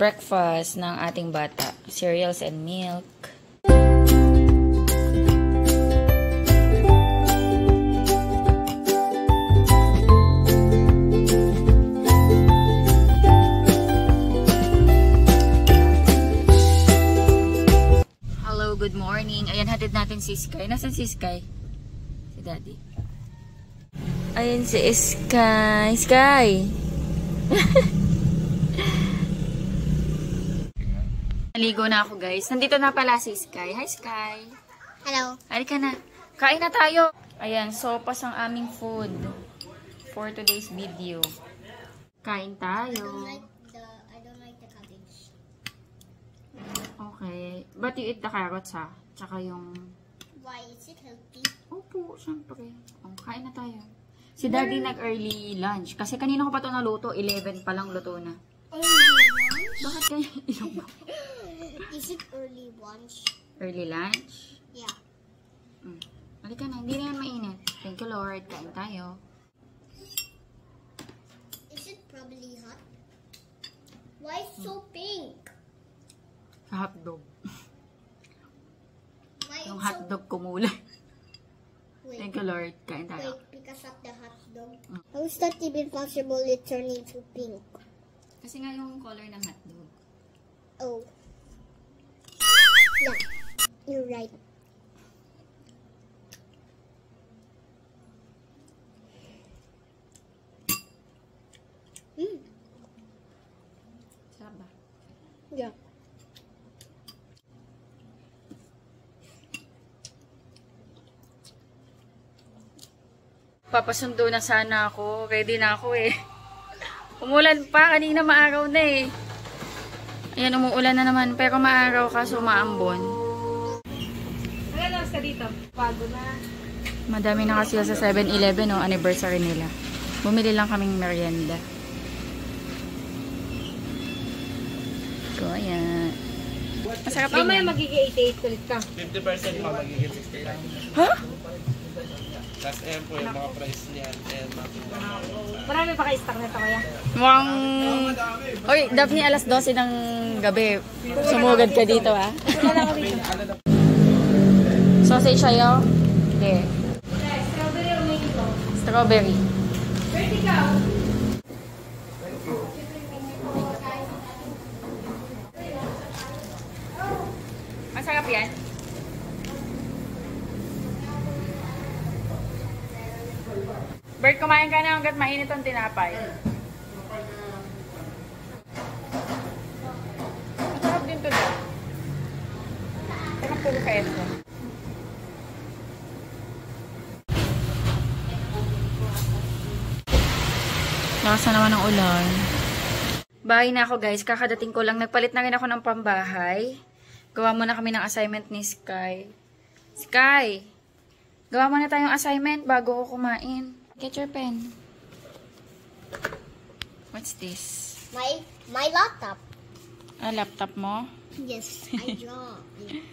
breakfast ng ating bata. Cereals and milk. Hello, good morning. Ayan, hatid natin si Sky. Nasaan si Sky? Si Daddy. Ayan si Sky. Sky! Naligo na ako, guys. Nandito na pala si Sky. Hi, Sky. Hello. Halika na. Kain na tayo. Ayan, sopas ang aming food for today's video. Kain tayo. I don't like the cabbage. Okay. But you eat the carrots, ha? Tsaka yung... Why? Is it healthy? Opo, syempre. Oh, kain na tayo. Si Daddy nag-early lunch. Kasi kanina ko pa ito naluto. 11 pa lang luto na. Early lunch? Bakit kaya ilong mo? Is it early lunch? Early lunch? Yeah. Halika na. Hindi na yan mainit. Thank you, Lord. Kain tayo. Is it probably hot? Why so pink? Sa hotdog. Why Yung it's hotdog kumulay. Wait, Thank you, Lord. Kain tayo. wait, because of the hot dog. How is that even possible? It turning to pink. Kasi nga yung color ng hotdog. Oh. Yeah, you're right. Sarap ba? Yeah. Papasundo na sana ako. Ready na ako eh. Umulan pa. Kanina maaraw na eh. Ayan, umuulan na naman. Pero maaraw kaso maambon. Nagalas ka dito? Bago na. Madami na kasi sa 7-Eleven o anniversary nila. Bumili lang kaming merienda. So, ayan. Masarap din Mamaya yan. magiging 88 ulit ka. 50% pa magiging 69. Ha? Tapos ayan po yung mga price niyan. Ayan, makita. Marami pa kayo-stock nito kaya? Mukhang... Oy, Daphne, alas 12 ng gabi. Sumugad ka dito, ha? Wala lang ako dito. Sausage sa'yo? Hindi. Strawberry o mango? Strawberry. Vertical. Masarap yan? Bert, kumain ka na hanggat mainit ang tinapay. Masarap din to daw. Parang puro peso. Lakas na naman ng ulan. Bahay na ako, guys. Kakadating ko lang. Nagpalit na rin ako ng pambahay. Gawa muna kami ng assignment ni Sky. Sky! Gawa muna tayong assignment bago ko kumain. Get your pen. What's this? My laptop. Ah, laptop mo? Yes, I draw it.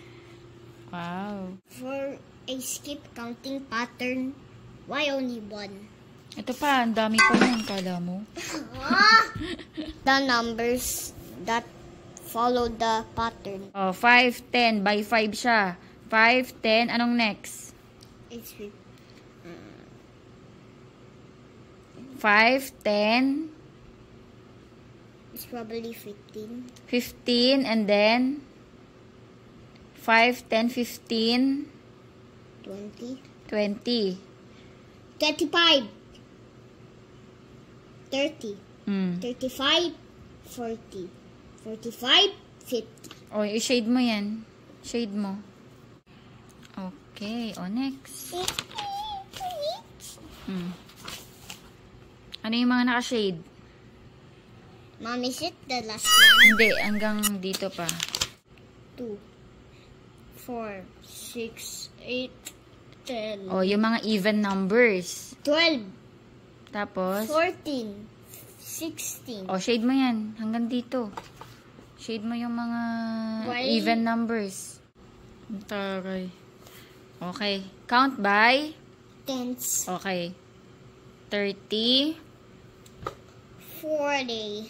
Wow. For a skip counting pattern, why only one? Ito pa, ang dami pa yun. Kala mo? The numbers that follow the pattern. Oh, 5, 10. By 5 siya. 5, 10. Anong next? It's 5, 10. It's probably 15. 15. And then? 5, 10, 15. 20. 20. 35. 30. 35. 40. 45. 50. O, i-shade mo yan. Shade mo. Okay. O, next. Ano yung mga naka-shade? Mom, is it the last one? Hindi. Hanggang dito pa. 2, 4, 6, 8, 10. O, yung mga even numbers. 12. Tapos? 14. 16. O, shade mo yan. Hanggang dito. Shade mo yung mga Why? even numbers. Taray. Okay. Count by? Tens. Okay. 30. 40.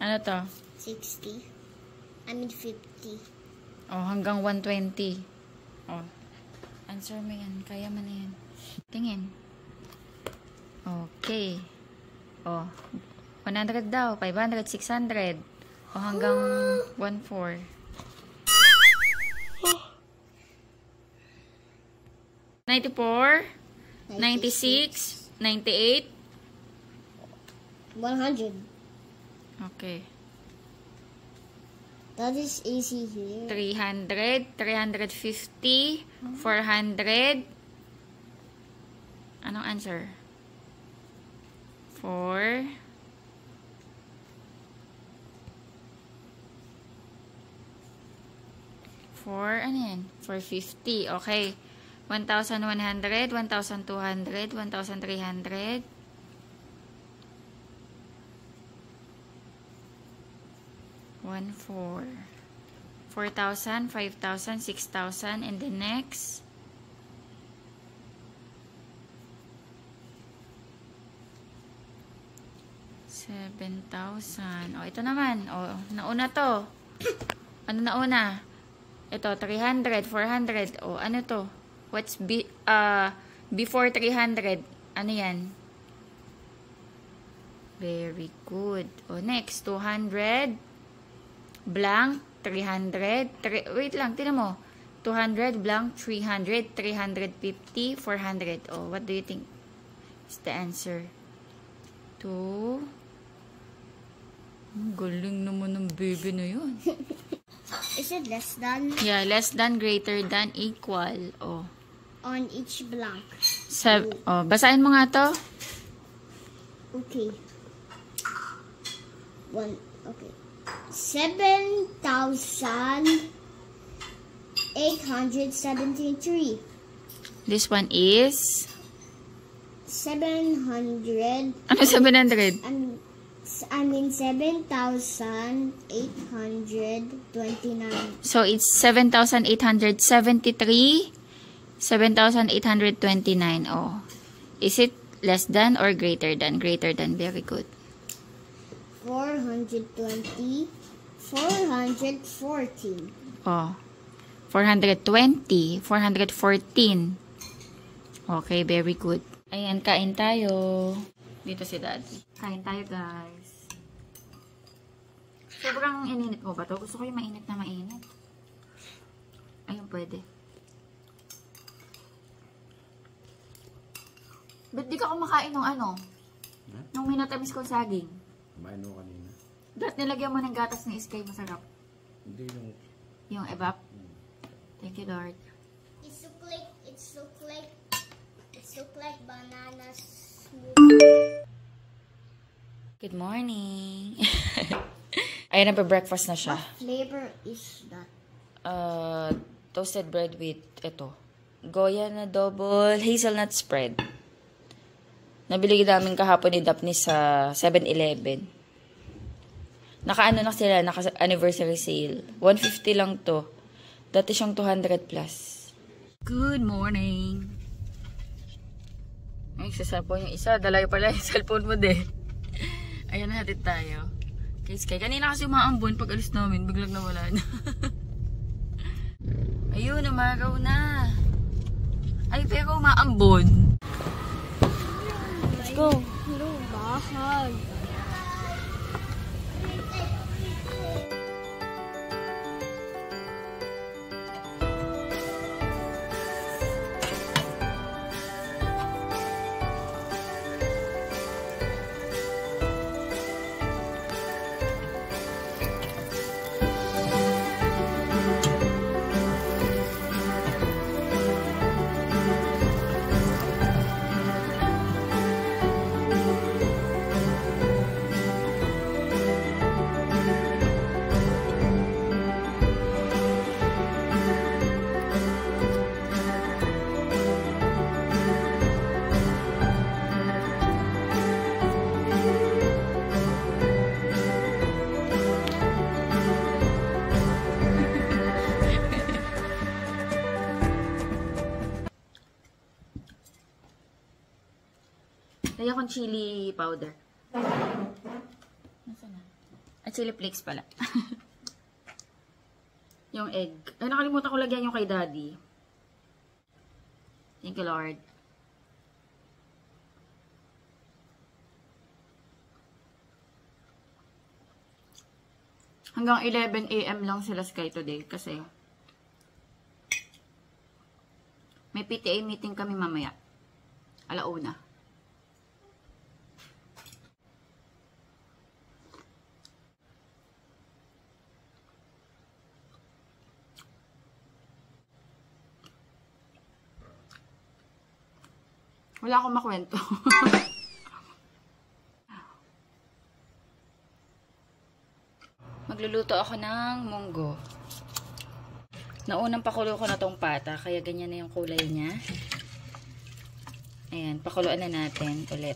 Ano to? 60. I mean 50. Oh, hanggang 120. Oh. Answer mo yan. Kaya mo na yan. Tingin. Okay. Oh. 100 daw. 500, 600. O hanggang 1,400. 94, 96, 98. 100. Okay. That is easy here. 300, 350, 400. Anong answer? 4. 4, ano yan? 450. Okay. 1,100, 1,200, 1,300. 4,000, 5,000, 6,000, and the next 7,000. Oh, ito naman. Oh, nauna to. Ano nauna? Ito 300, 400. Oh, ano to? What's before 300? Ano yan? Very good. Oh, next 200 blank 300. Wait lang, tingnan mo. 200 blank 300, 350, 400. Oh, what do you think is the answer? 2. Galing naman ng baby na yun. Is it less than? Yeah, less than, greater than, equal. Oh. On each blank. Oh, basahin mo nga to. Okay. Okay. 7,873. This one is 700. ano 700? I mean 7,829. So it's 7,873, 7,829. Oh. Is it less than or greater than? Greater than. Very good. 420, 414. Oh. 420, 414. Okay, very good. Ayan, kain tayo. Dito si Daddy. Kain tayo, guys. Sobrang ininit mo ba to? Gusto ko yung mainit na mainit. Ayun, pwede. Ba't di ka kumakain ng ano? Nung minatamis ko saging? Kumain mo kanina. Ba't nilagyan mo ng gatas ni Iskay masarap? Hindi yung... Yung evap? Thank you, Lord. It look like banana smoothie. Good morning. Ayan, nagpa-breakfast na siya. What flavor is that? Toasted bread with, ito, Goya na double hazelnut spread. Nabili namin kahapon ni Daphne sa 7-Eleven. Naka-ano na sila, naka-anniversary sale. 150 lang to. Dati siyang 200 plus. Good morning. Ay, sa cellphone yung isa. Dalayo pala yung cellphone mo, de. Ayan, natin tayo. Kay kanina kasi umaambon pag alis namin. Biglang nawala na. Ayun, umaraw na. Ay, pero umaambon. Let's go. Hello, bahag. Lagyan kong chili powder. Nasaan na? At chili flakes pala. Yung egg. Ay, nakalimutan ko lagyan yung kay Daddy. Thank you, Lord. Hanggang 11 AM lang sila Sky today kasi may PTA meeting kami mamaya. Alauna. Wala akong makwento. Magluluto ako ng munggo. Naunang pakulo ko na tong pata, kaya ganyan na yung kulay niya. Ayan, pakuluan na natin ulit.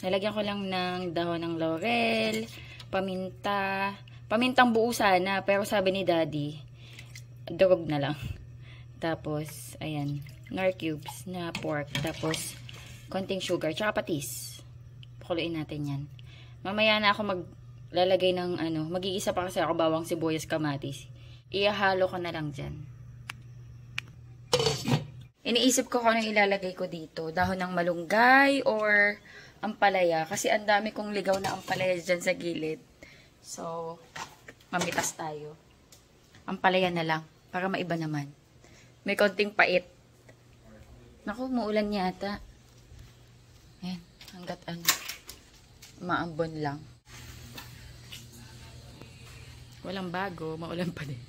Nalagyan ko lang ng dahon ng laurel, paminta. Pamintang buo sana, pero sabi ni Daddy, durog na lang. Tapos, ayan, nor cubes na pork. Tapos, konting sugar, tsaka patis. Pakuluin natin yan. Mamaya na ako maglalagay ng mag-iisa pa kasi ako bawang sibuyas kamatis. Ihalo ko na lang dyan. Iniisip ko kung anong ilalagay ko dito. Dahon ng malunggay or ampalaya. Kasi ang dami kong ligaw na ampalaya dyan sa gilid. So, mamitas tayo. Ampalaya na lang. Para maiba naman. May konting pait. Naku, muulan yata. Ayan, hanggat maambon lang. Walang bago, maulan pa din.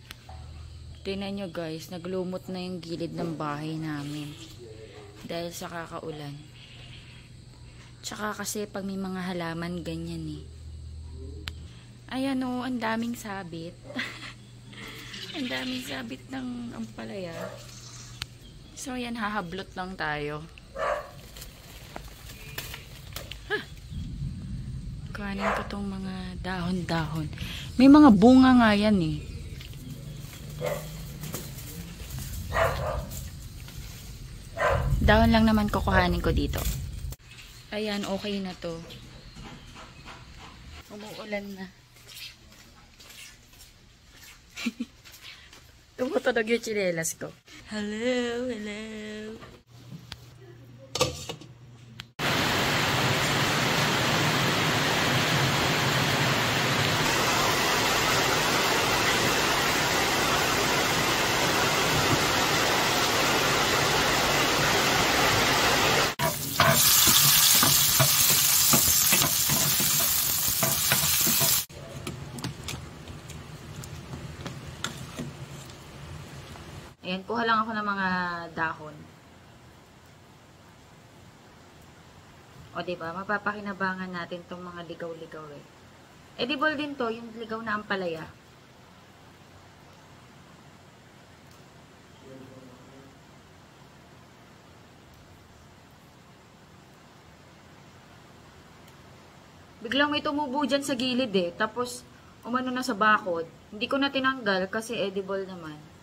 Tingnan nyo guys, naglumot na yung gilid ng bahay namin. Dahil sa kakaulan. Tsaka kasi pag may mga halaman, ganyan eh. Ayan o, ang daming sabit. Ang daming sabit ng ampalaya. So yan, hahablot lang tayo. Kuhanin ko tong mga dahon-dahon. May mga bunga nga yan eh. Dahon lang naman kukuhanin ko dito. Ayan, okay na to. Umuulan na. Tumutunog yung tsinelas ko. Hello, hello. Ayan, kuha lang ako ng mga dahon. O, diba? Mapapakinabangan natin tong mga ligaw-ligaw eh. Edible din to, yung ligaw na ampalaya. Biglang may tumubo dyan sa gilid eh. Tapos, umano na sa bakod. Hindi ko na tinanggal kasi edible naman.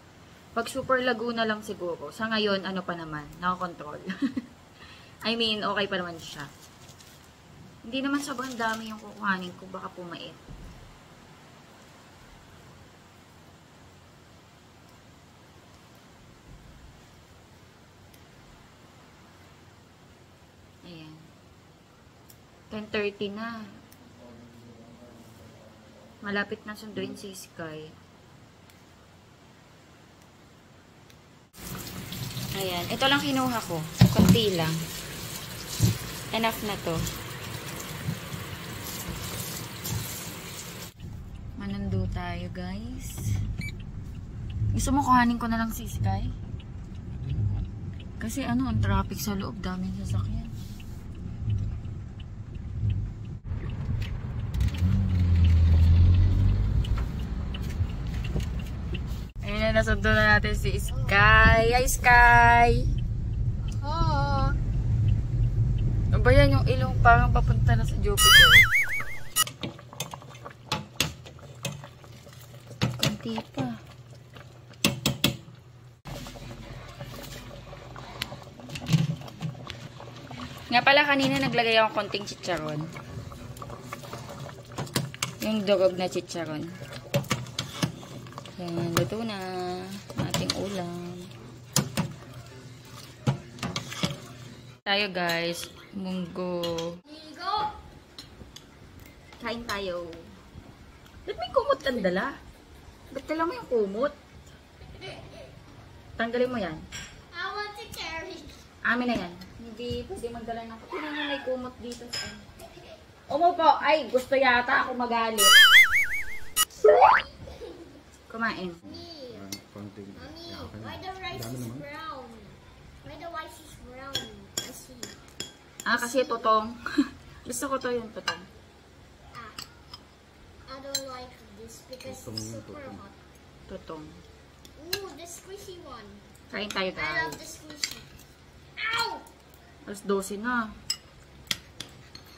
Pag super Laguna lang siguro. Sa ngayon, ano pa naman, nakakontrol. I mean, okay pa naman siya. Hindi naman sobrang dami yung kukuhanin ko, baka pumait. Ayan. 10:30 na. Malapit na sunduin si Sky. Ayan. Ito lang kinuha ko. Kunti lang. Enough na to. Manando tayo, guys. Gusto mo kuhanin ko na lang si Sky? Kasi ang traffic sa loob, daming sasakyan. Ayan na, nasundo na natin si Sky. Hi, Sky! Oh. Ano ba yan yung ilong parang papunta na sa Jupiter? Kunti pa. Nga pala kanina naglagay ako konting chicharon. Yung durog na chicharon. Yan, luto na ang ating ulam. Tayo guys, munggo. Kain tayo. Ba't may kumot kang dala? Ba't dala mo yung kumot? Tanggalin mo yan. I want to carry. Amin na yan. Hindi pwede magdala ng kumot. Tingnan mo may kumot dito sa Umupo! Ay, gusto yata ako magalit. Kumain. Mommy, why the rice is brown? Why the rice is brown? I see. Ah, kasi tutong. Gusto ko to yung tutong. I don't like this because it's super hot. Tutong. Ooh, the squishy one. Kain tayo I love guys. the squishy. Ow! Alas 12 na.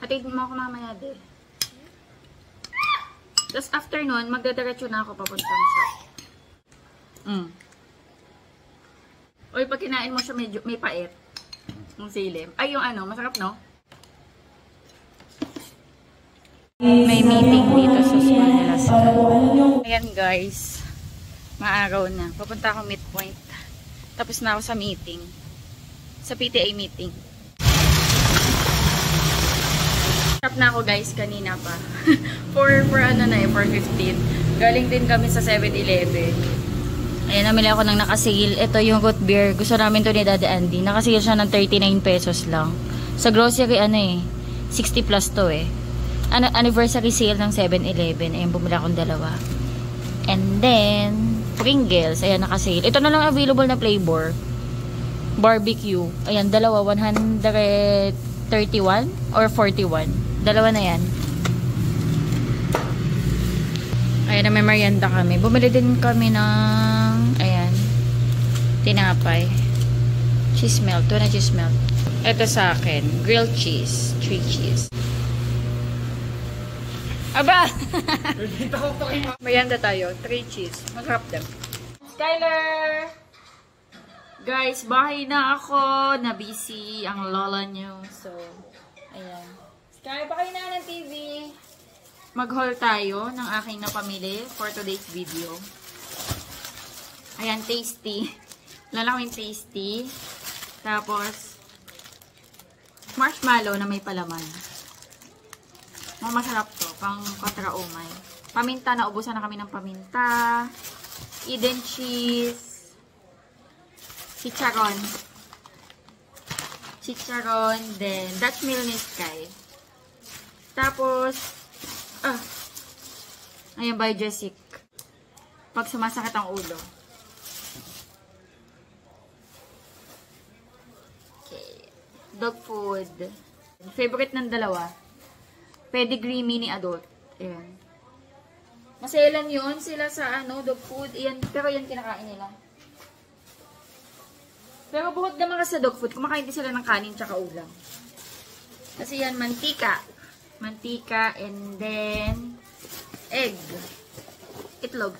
Hatid mo ako mamaya din. Tapos after nun, magdadiretso na ako papuntang shop. Uy, pag kinain mo siya medyo may pait. Yung silim. Ay, yung ano, masarap no? May meeting dito sa school nila. Ayan guys. Maaraw na. Papunta ako midpoint. Tapos na ako sa meeting. Sa PTA meeting. Shop na ako guys kanina pa. for ano na eh, for 15. Galing din kami sa 7-Eleven. Ayan, namili ako ng nakasigil. Ito yung root beer. Gusto namin to ni Daddy Andy. Nakasigil siya ng 39 pesos lang. Sa grocery ano eh, 60 plus to eh. Anniversary sale ng 7-Eleven. Ayan, bumili akong dalawa. And then, Pringles. Ayan, nakasigil. Ito na lang available na flavor. Barbecue. Ayan, dalawa. 131 or 41. Dalawa na yan. Ayan, may merienda kami. Bumili din kami ng, ayan, tinapay. Cheese melt. Tuna cheese melt. Ito sa akin. Grilled cheese. 3 cheese. Aba! Merienda tayo. 3 cheese. Masarap din. Skyler! Guys, bahay na ako. Na-busy ang lola nyo. So, ayan. Sky, pa kayo na ng TV. Mag-haul tayo ng aking napamili for today's video. Ayan, tasty. Lalawin tasty. Tapos, marshmallow na may palaman. Masarap to. Pang kontra-umay. Paminta, naubusan na kami ng paminta. Eden cheese. Chicharon. Chicharon. Then, Dutch meal ni Sky. Tapos, ayan, Biogesic. Pag sumasakit ang ulo. Okay. Dog food. Favorite ng dalawa. Pedigree mini adult. Ayan. Maselan yun sila sa dog food. Ayan, pero yan kinakain nila. Pero bukod naman kasi sa dog food, kumakain din sila ng kanin tsaka ulam. Kasi yan, mantika. Mantika, and then egg. Itlog.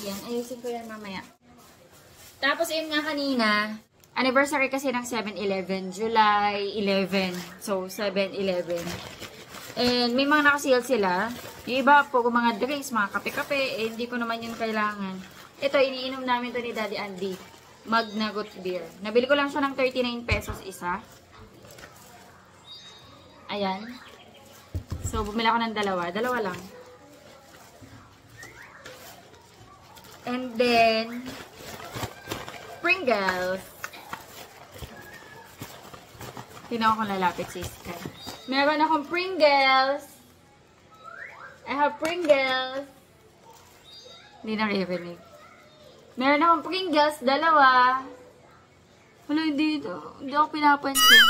Ayan, ayusin ko yan mamaya. Tapos, yun nga kanina, anniversary kasi ng 7-Eleven, July 11. So, 7-Eleven. And may mga nakasale sila. Yung iba po, mga drinks, mga kape-kape, eh, hindi ko naman yun kailangan. Ito, iniinom namin to ni Daddy Andy. Magna root beer. Nabili ko lang siya ng 39 pesos isa. Ayan. So, bumili ako ng dalawa. Dalawa lang. And then, Pringles. Tinaw ko lalapit si Sky. Meron akong Pringles. I have Pringles. Hindi naririnig. Meron akong Pringles. Dalawa. Wala, hindi ako pinapansin.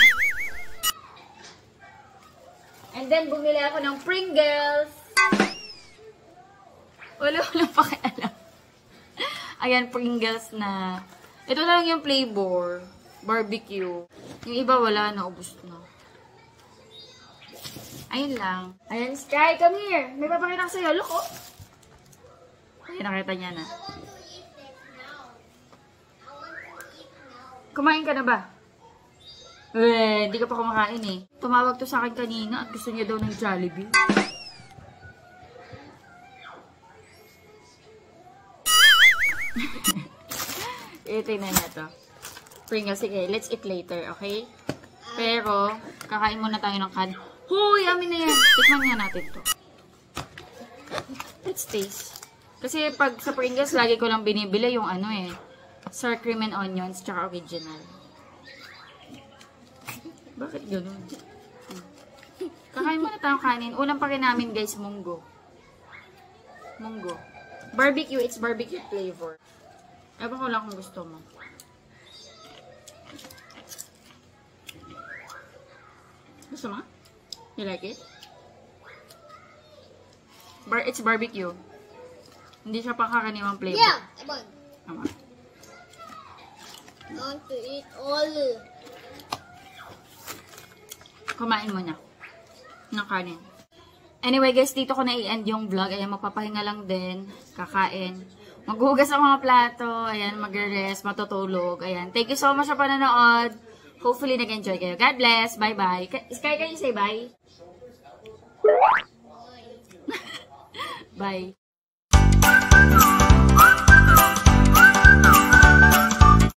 And then, bumili ako ng Pringles. Walang pakialam. Ayan, Pringles na. Ito lang yung flavor. Barbecue. Yung iba wala na. Ubus na. Ayun lang. Ayan, Sky, come here. May papakita ko sa'yo. Look, oh. Ayan, nakita niya na. Kumain ka na ba? Hindi ka pa kumakain eh. Tumawag to sa akin kanina at gusto niya daw ng Jollibee. Tingnan na to. Pringles, sige, let's eat later, okay? Pero, kakain muna tayo ng kan. Huy, amin na yan. Tikman nga natin to. Let's taste. Kasi pag sa Pringles, lagi ko lang binibili yung ano eh. Sour cream and onions, tsaka original. Bakit ganun? Kakain muna tayong kanin. Ulam pa rin namin guys, munggo. Munggo. Barbecue, it's barbecue flavor. Ewan ko lang kung gusto mo. Gusto mo? You like it? It's barbecue. Hindi siya pangkaraniwang flavor. Yeah, I want. Tama. I want to eat all. Kumain mo na. Ng kanin. Anyway guys, dito ko na i-end yung vlog. Ayan, magpapahinga lang din. Kakain. Maghugas ang mga plato. Ayan, magre-rest, matutulog. Ayan. Thank you so much sa panonood. Hopefully nag-enjoy kayo. God bless. Bye-bye. Sky, can you say bye? Bye.